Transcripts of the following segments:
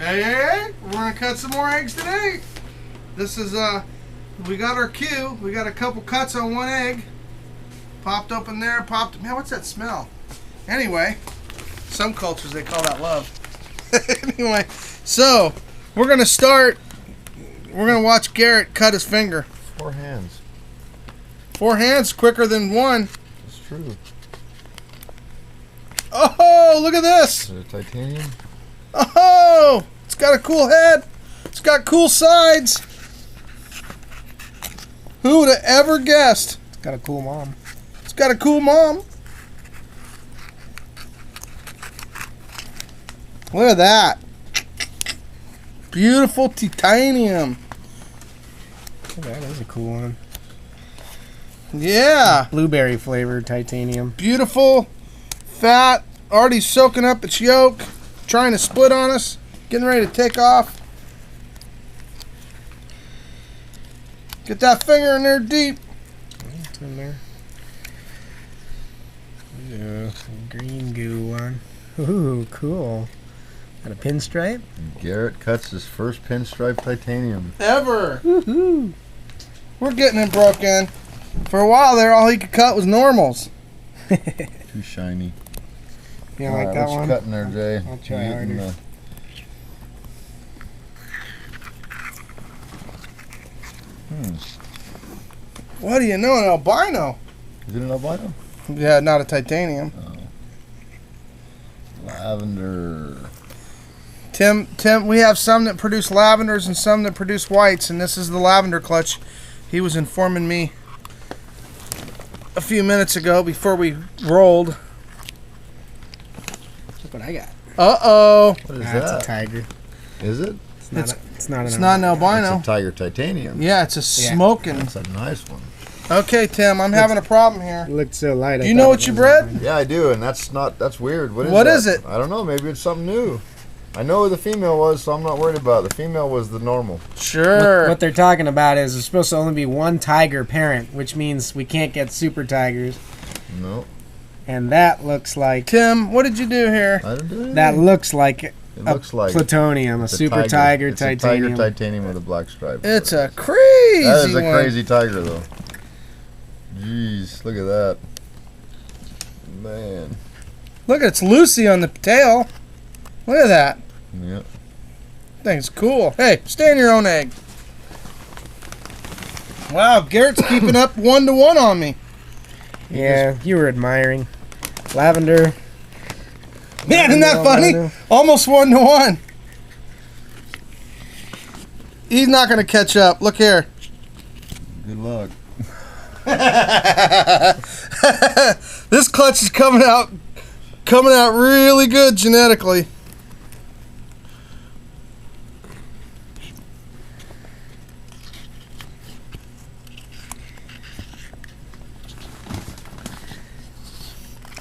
Hey, we're gonna cut some more eggs today. This is we got our cue. We got a couple cuts on one egg. Popped open there, popped. Man, what's that smell? Anyway, some cultures they call that love. Anyway, so we're gonna start. We're gonna watch Garrett cut his finger. 4 hands. 4 hands quicker than one. That's true. Oh, look at this! Is it titanium? Oh, it's got a cool head. It's got cool sides. Who would have ever guessed? It's got a cool mom. It's got a cool mom. Look at that. Beautiful titanium. Oh, that is a cool one. Yeah. Blueberry flavored titanium. Beautiful, fat, already soaking up its yolk, trying to split on us, getting ready to take off. Get that finger in there deep. It's in there. Yeah, some green goo one. Ooh, cool. Got a pinstripe? Garrett cuts his first pinstripe titanium. Ever. Woohoo! We're getting it broken. For a while there, all he could cut was normals. Too shiny. You don't like that what one? you cutting there, Jay? I'll try harder. What do you know, an albino? Is it an albino? Yeah, not a titanium. Oh. Lavender. Tim, we have some that produce lavenders and some that produce whites, and this is the lavender clutch. He was informing me a few minutes ago before we rolled. Look what I got. Uh-oh. What is That's that? a tiger. Is it? It's not It's not an albino. It's a tiger titanium. Yeah, it's a smoking. That's a nice one. Okay, Tim, I'm having a problem here. It looked so light. Do you know what you bred? Yeah, I do, and that's weird. What that? is it? I don't know. Maybe it's something new. I know who the female was, so I'm not worried about it. The female was the normal. Sure. What they're talking about is there's supposed to only be one tiger parent, which means we can't get super tigers. No. And that looks like... Tim, what did you do here? I didn't do anything. That looks like It looks like plutonium, a it's super tiger it's titanium. a tiger titanium with a black stripe. It's a crazy That is a one. crazy tiger, though. Jeez, look at that. Man. Look, it's Lucy on the tail. Look at that. Yep. Thing's cool. Hey, stay in your own egg. Wow, Garrett's keeping up 1-to-1 on me. Yeah, you were admiring. Lavender. Man, isn't that funny? Almost 1-to-1. He's not going to catch up. Look here. Good luck. This clutch is coming out really good genetically.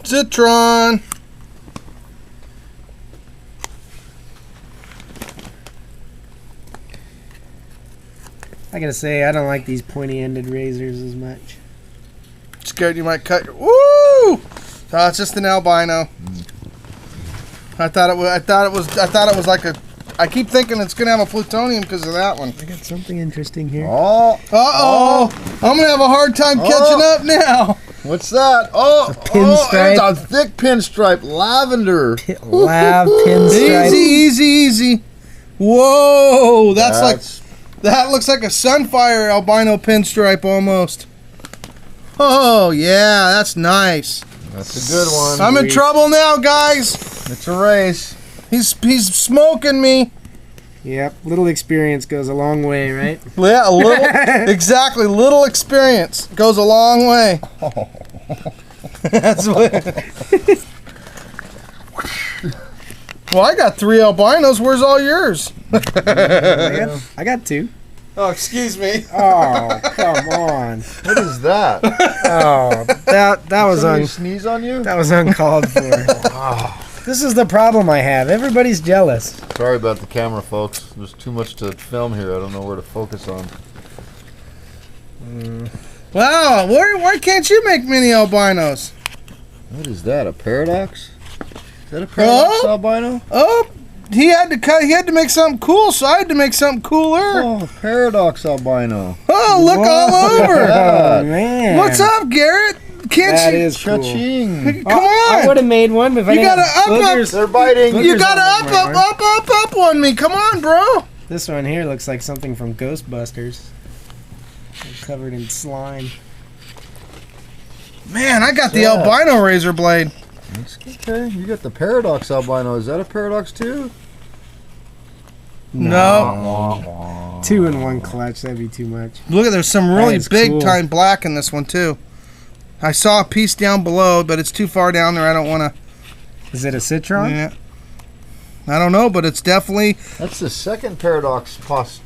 Citron. I gotta say, I don't like these pointy-ended razors as much. Scared you might cut your... Woo! Oh, it's just an albino. I thought it was like a... I keep thinking it's gonna have a plutonium because of that one. I got something interesting here. Oh. Uh-oh. I'm gonna have a hard time catching up now. What's that? Oh, pinstripe. It's a thick pinstripe. Lavender. Lav pinstripe. Easy. Whoa, that looks like a sunfire albino pinstripe almost. Oh yeah, that's nice. That's a good one. I'm in trouble now, guys. It's a race. He's smoking me. Yep, little experience goes a long way, right? Yeah, a little. Exactly, little experience goes a long way. That's what. Well, I got 3 albinos. Where's all yours? I got 2. Oh, excuse me. Oh, come on. What is that? Oh, that was Somebody sneeze on you? that was uncalled for. This is the problem I have. Everybody's jealous. Sorry about the camera, folks. There's too much to film here. I don't know where to focus on. Wow, why can't you make mini albinos? What is that? A paradox? Is that a paradox albino? Oh, he had to make something cool, so I had to make something cooler. Oh, paradox albino. Oh, look all over. Oh, man. What's up, Garrett? Can't That you? is cool. Cha-ching. Come on. I would have made one, but if I You didn't gotta have up, boogers. They're biting. You Boogers gotta on my arm. up on me. Come on, bro. This one here looks like something from Ghostbusters. Covered in slime. Man, I got the Yeah. albino razor blade. That's okay. You got the paradox albino. Is that a paradox too? No. 2 in 1 clutch, that'd be too much. Look at there's some That really is big cool. time black in this one too. I saw a piece down below, but it's too far down there. I don't want to. Is it a Citron? Yeah. I don't know, but it's definitely. That's the second paradox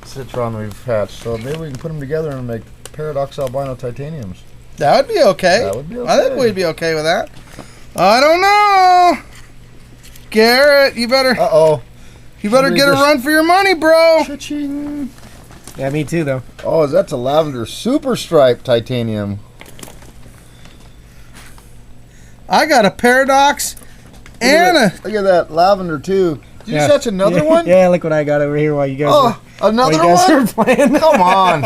citron we've hatched. So maybe we can put them together and make paradox albino titaniums. That would be okay. That would be I think okay. we'd be okay with that. I don't know. Garrett, you better Uh-oh. get a Somebody just- run for your money, bro. Cha-ching. Yeah, me too, though. Oh, that's a lavender super stripe titanium. I got a paradox and a. Look at that lavender too. Did you Yeah. catch another Yeah, one? Yeah, look what I got over here while you guys, Oh, another while you guys one? were playing. Come on.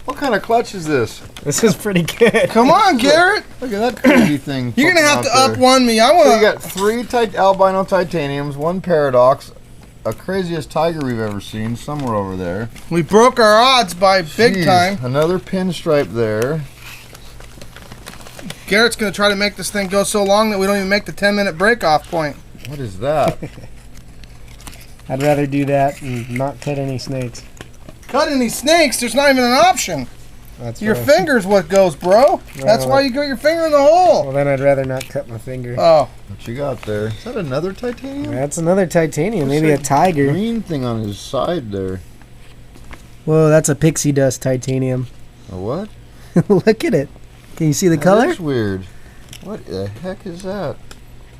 What kind of clutch is this? This is pretty good. Come on, Garrett. Look at that crazy thing. You're gonna have poking to out up there. one me. I So want you got 3 albino titaniums, 1 paradox, a craziest tiger we've ever seen somewhere over there. We broke our odds by big Jeez, time. Another pinstripe there. Garrett's gonna try to make this thing go so long that we don't even make the 10-minute break off point. What is that? I'd rather do that and not cut any snakes. Cut any snakes? There's not even an option. That's Your right. finger's what goes, bro. That's why you got your finger in the hole. Well, then I'd rather not cut my finger. Oh, What you got there? Is that another titanium? That's another titanium, Looks maybe a like tiger. Green thing on his side there. Whoa, that's a pixie dust titanium. A what? Look at it. Can you see the That color? is weird. What the heck is that?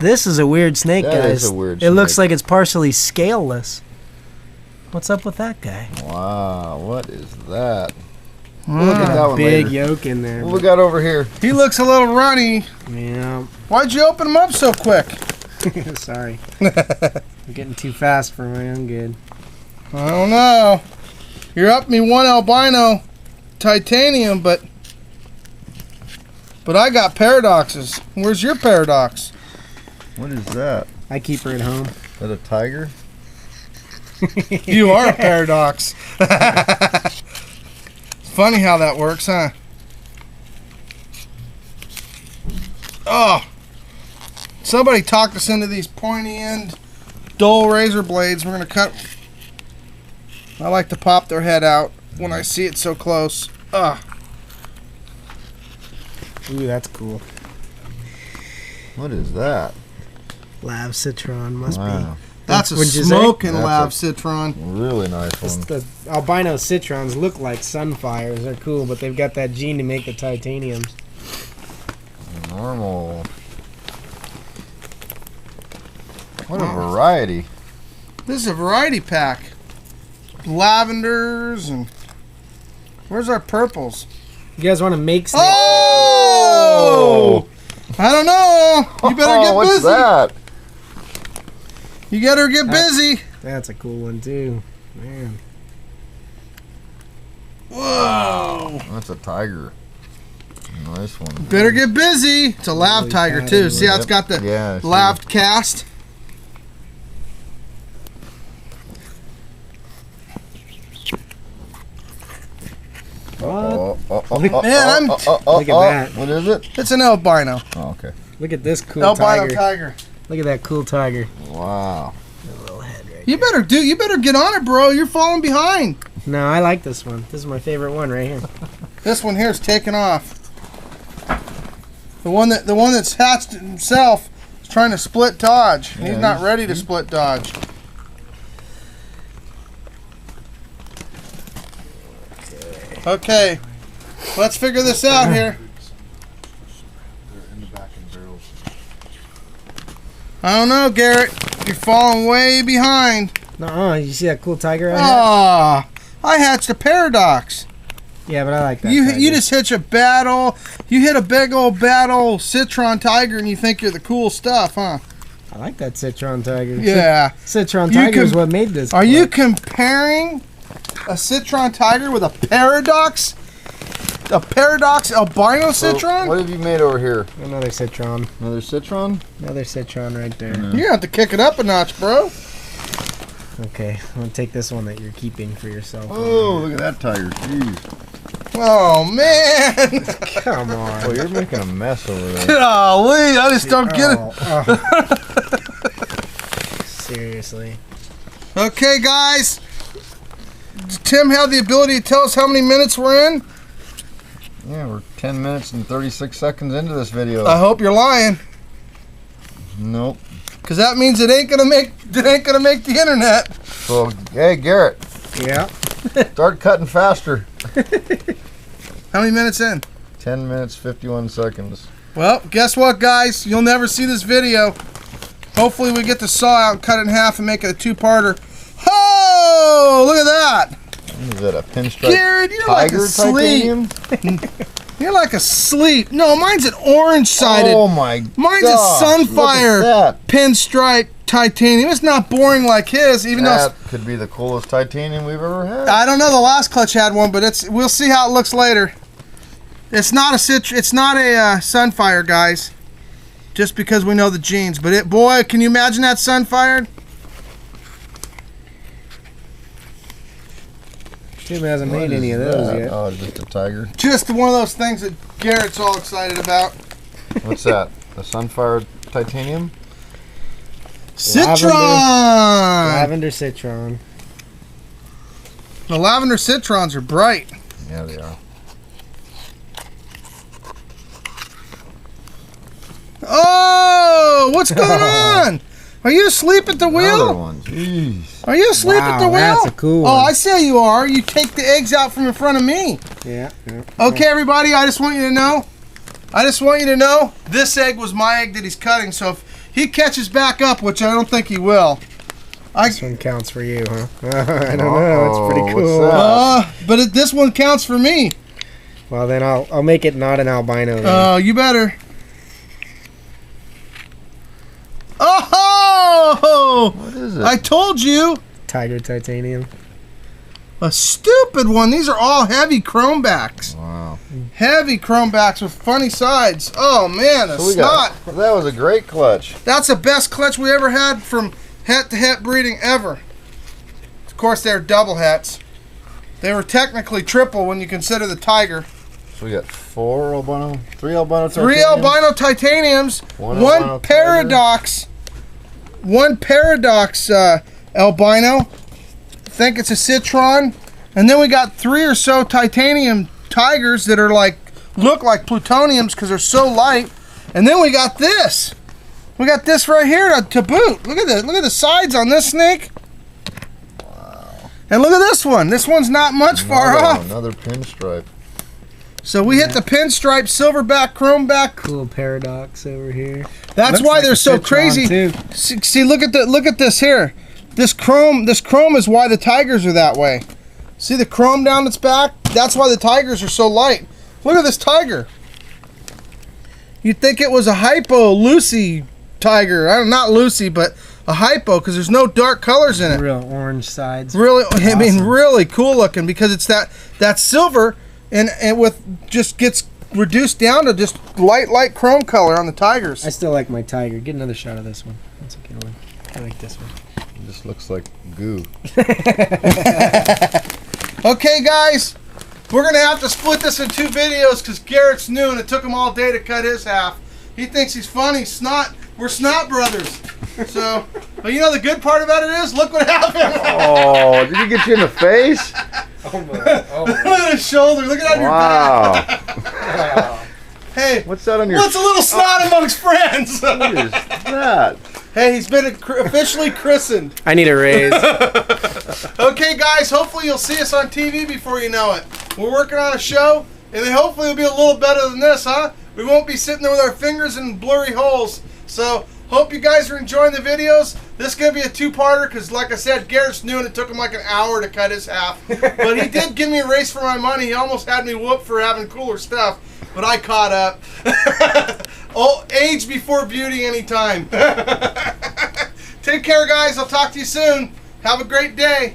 This is a weird snake, That guys. is a weird It looks snake. like it's partially scaleless. What's up with that guy? Wow, what is that? We'll look at that one Big later. yolk in there. What we got over here? he looks a little runny. Yeah. Why'd you open him up so quick? Sorry. I'm getting too fast for my own good. I don't know. You're up me 1 albino titanium, but I got paradoxes. Where's your paradox? What is that? I keep her at home. Is that a tiger? You are a paradox. It's funny how that works, huh? Oh, somebody talked us into these pointy end, dull razor blades. We're gonna cut. I like to pop their head out when I see it so close. Ugh. Ooh, that's cool. What is that? Lav Citron must Wow. That's a What'd you say? smoking That's Lav a- Citron. Really nice be. one. The albino citrons look like sunfires. They're cool, but they've got that gene to make the titaniums. Normal. What a variety. This is a variety pack. Lavenders and where's our purples? You guys want to make snakes? Oh! I don't know. You better get what's busy. that? You better get busy. That's a cool one too. Man. Whoa. That's a tiger. Nice one. Better get busy. It's a lav Really tiger fatty too. one. See how it's got the Yeah, I see. laved cast? Oh, Look at that. What is it? It's an albino. Oh, okay. Look at this cool Albino tiger. tiger. Look at that cool tiger. Wow. The little head right You better get on it, bro. You're falling behind. there. No, I like this one. This is my favorite one right here. This one here is taking off. The one that's hatched it himself is trying to split dodge. Yeah, He's not ready to split dodge. Okay, let's figure this out here. I don't know, Garrett. You're falling way behind. No, you see that cool tiger I had? Ah, I hatched a paradox. Yeah, but I like that. You tiger. just hit a battle. You hit a big old battle citron tiger, and you think you're the cool stuff, huh? I like that Citron tiger. Yeah. Citron tiger is what made this. Are you comparing a Citron tiger with a paradox? A paradox albino Citron? What have you made over here? Another Citron. Another Citron? Another Citron right there. You're gonna have to kick it up a notch, bro. Okay, I'm gonna take this one that you're keeping for yourself. Oh, look at that tiger. Jeez. Oh, man. Come on. Oh, you're making a mess over there. Golly, I just don't get it. Seriously. Okay, guys. Does Tim have the ability to tell us how many minutes we're in? Yeah, we're 10 minutes and 36 seconds into this video. I hope you're lying, Nope. because that means it ain't gonna make the internet. So, hey, Garrett, Yeah. start cutting faster. How many minutes in? 10 minutes, 51 seconds. Well, guess what, guys? You'll never see this video. Hopefully, we get the saw out and cut it in half and make it a two-parter. Oh, look at that! What is that, a pinstripe Garrett, you're tiger like asleep. titanium? You're like asleep. No, mine's an orange-sided. Oh my Mine's gosh, a Sunfire look at that. pinstripe titanium. It's not boring like his, even though That could be the coolest titanium we've ever had. I don't know. The last clutch had one, but we'll see how it looks later. It's not a Sunfire, guys. Just because we know the genes, but boy, can you imagine that Sunfire? Tim hasn't What made any of is those that? yet. Oh, just a tiger. Just one of those things that Garrett's all excited about. What's that? The Sunfire titanium? Citron. Lavender Citron. The lavender citrons are bright. Yeah, they are. Oh, what's going on? Are you asleep at the Another wheel? one. Jeez. Are you asleep at the wheel? That's a cool one. Oh, I see how you are. You take the eggs out from in front of me. Yeah. Okay, everybody, I just want you to know. This egg was my egg that he's cutting, so if he catches back up, which I don't think he will. This one counts for you, huh? I don't know. It's pretty cool. What's that? But this one counts for me. Well, then I'll make it not an albino. Then. Oh, you better. Oh! What is it? I told you. Tiger titanium. A stupid one. These are all heavy chromebacks. Wow. Heavy chromebacks with funny sides. Oh, man, a snot. That was a great clutch. That's the best clutch we ever had from het-to-het breeding ever. Of course, they're double hets. They were technically triple when you consider the tiger. So we got three albino titaniums. Three albino titaniums, One one albino paradox, albino. I think it's a Citron. And then we got 3 or so titanium tigers that are look like plutoniums because they're so light. And then we got this. We got this right here to boot. Look at the sides on this snake. Wow. And look at this one. This one's not much far off. Another pinstripe. So we hit the pinstripe, silverback, chromeback. Cool paradox over here. That's Looks why like they're a so Citron, crazy. too. See, look at this here. This chrome is why the tigers are that way. See the chrome down its back? That's why the tigers are so light. Look at this tiger. You'd think it was a hypo Lucy tiger. Not Lucy, but a hypo because there's no dark colors in it. Real orange sides. Really, Awesome. I mean, really cool looking because it's that silver and with just gets reduced down to just light chrome color on the tigers. I still like my tiger. Get another shot of this one. That's a good one. I like this one. It just looks like goo. Okay, guys, we're gonna have to split this in 2 videos because Garrett's new and it took him all day to cut his half. He thinks he's funny. We're snot brothers. So, but you know the good part about it is, look what happened. Oh, did he get you in the face? Look at his shoulder. Look at your back. Wow. Hey, What's that on your? what's a little snot amongst friends? What is that? Hey, he's been officially christened. I need a raise. Okay, guys, hopefully you'll see us on TV before you know it. We're working on a show, and then hopefully it'll be a little better than this, huh? We won't be sitting there with our fingers in blurry holes. So Hope you guys are enjoying the videos. This is going to be a two-parter because, like I said, Garrett's new and it took him like an hour to cut his half. But he did give me a race for my money. He almost had me whooped for having cooler stuff, but I caught up. Oh, age before beauty anytime. Take care, guys. I'll talk to you soon. Have a great day.